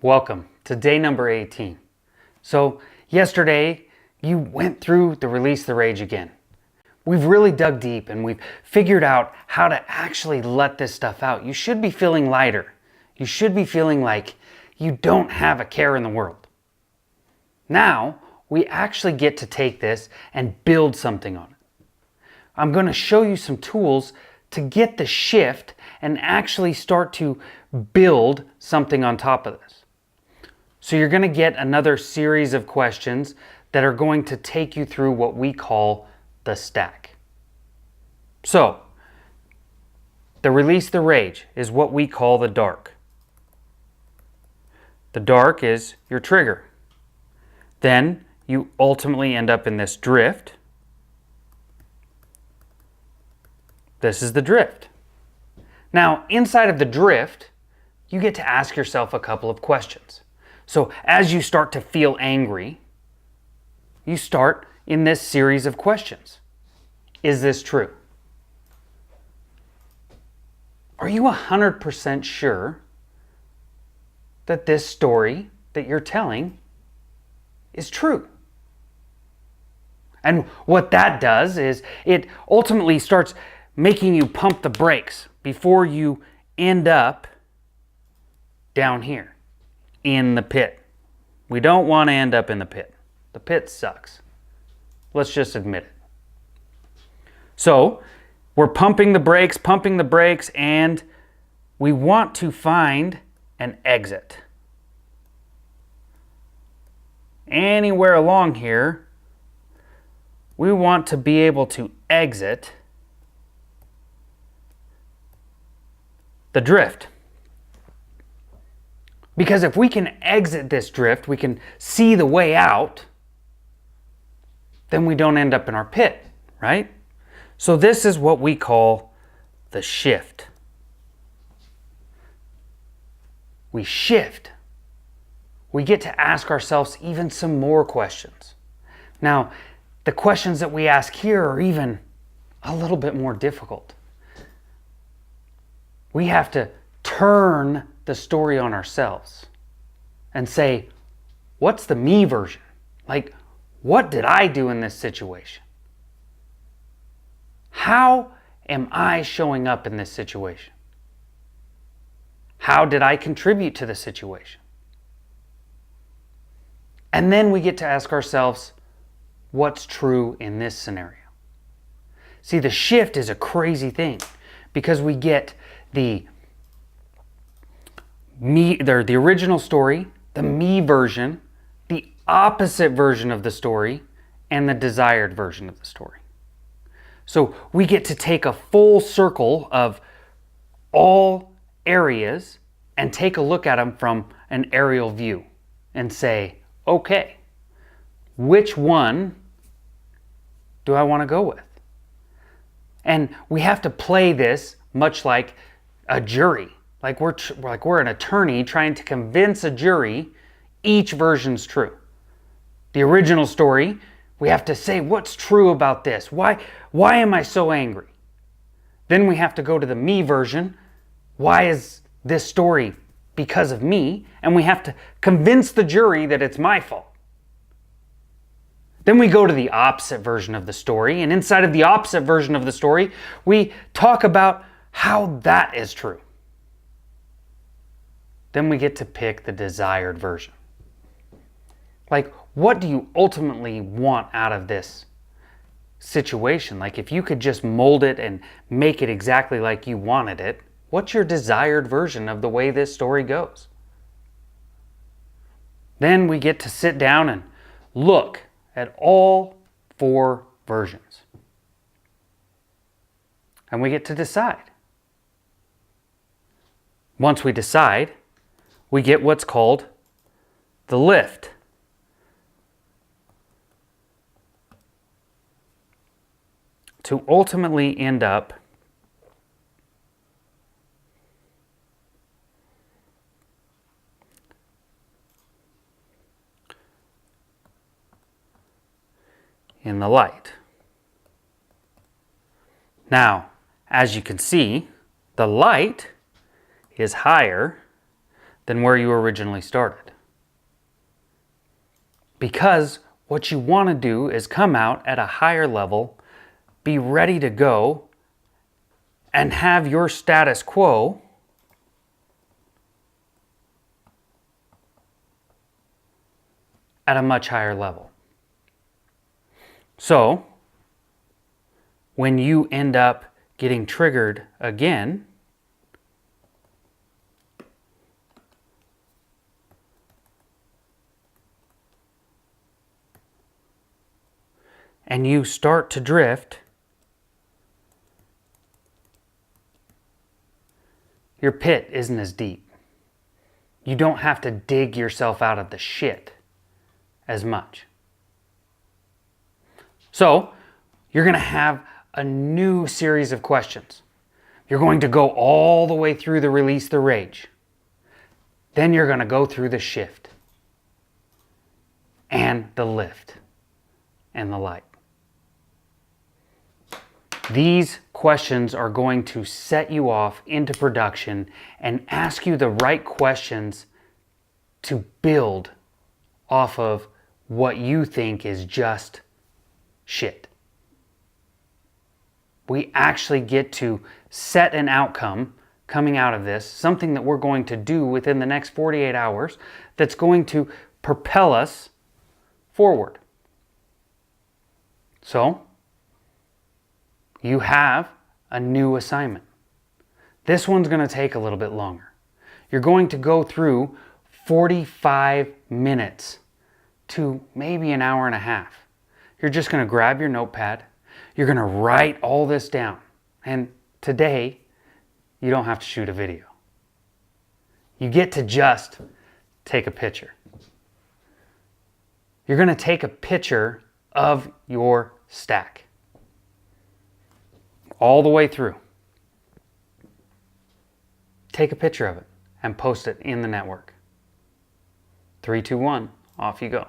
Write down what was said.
Welcome to day number 18. So yesterday you went through the Release the Rage again. We've really dug deep and we've figured out how to actually let this stuff out. You should be feeling lighter. You should be feeling like you don't have a care in the world. Now we actually get to take this and build something on it. I'm going to show you some tools to get the shift and actually start to build something on top of this. So you're going to get another series of questions that are going to take you through what we call the stack. So, the Release the Rage is what we call the dark. The dark is your trigger. Then you ultimately end up in this drift. This is the drift. Now, inside of the drift, you get to ask yourself a couple of questions. So as you start to feel angry, you start in this series of questions. Is this true? Are you 100% sure that this story that you're telling is true? And what that does is it ultimately starts making you pump the brakes before you end up down here in the pit. We don't want to end up in the pit. The pit sucks. Let's just admit it. So we're pumping the brakes, and we want to find an exit. Anywhere along here, we want to be able to exit the drift. Because if we can exit this drift, we can see the way out, then we don't end up in our pit, right? So this is what we call the shift. We shift. We get to ask ourselves even some more questions. Now, the questions that we ask here are even a little bit more difficult. We have to turn the story on ourselves and say, what's the me version? Like, what did I do in this situation? How am I showing up in this situation? How did I contribute to the situation? And then we get to ask ourselves, what's true in this scenario? See, the shift is a crazy thing because we get the original story, the me version, the opposite version of the story, and the desired version of the story. So we get to take a full circle of all areas and take a look at them from an aerial view and say, okay, which one do I want to go with? And we have to play this much like a jury. Like we're an attorney trying to convince a jury each version's true. The original story, we have to say what's true about this. Why am I so angry? Then we have to go to the me version. Why is this story because of me? And we have to convince the jury that it's my fault. Then we go to the opposite version of the story, and inside of the opposite version of the story, we talk about how that is true. Then we get to pick the desired version. Like, what do you ultimately want out of this situation? Like, if you could just mold it and make it exactly like you wanted it, what's your desired version of the way this story goes? Then we get to sit down and look at all 4 versions. And we get to decide. Once we decide, we get what's called the lift. To ultimately end up in the light. Now, as you can see, the light is higher than where you originally started. Because what you want to do is come out at a higher level, be ready to go, and have your status quo at a much higher level. So, when you end up getting triggered again, and you start to drift, your pit isn't as deep. You don't have to dig yourself out of the shit as much. So, you're going to have a new series of questions. You're going to go all the way through the release the rage. Then you're going to go through the shift and the lift and the light. These questions are going to set you off into production and ask you the right questions to build off of what you think is just shit. We actually get to set an outcome coming out of this, something that we're going to do within the next 48 hours that's going to propel us forward. So, you have a new assignment. This one's going to take a little bit longer. You're going to go through 45 minutes to maybe an hour and a half. You're just going to grab your notepad. You're going to write all this down. And today, you don't have to shoot a video. You get to just take a picture. You're going to take a picture of your stack all the way through. Take a picture of it and post it in the network. 3, 2, 1, off you go.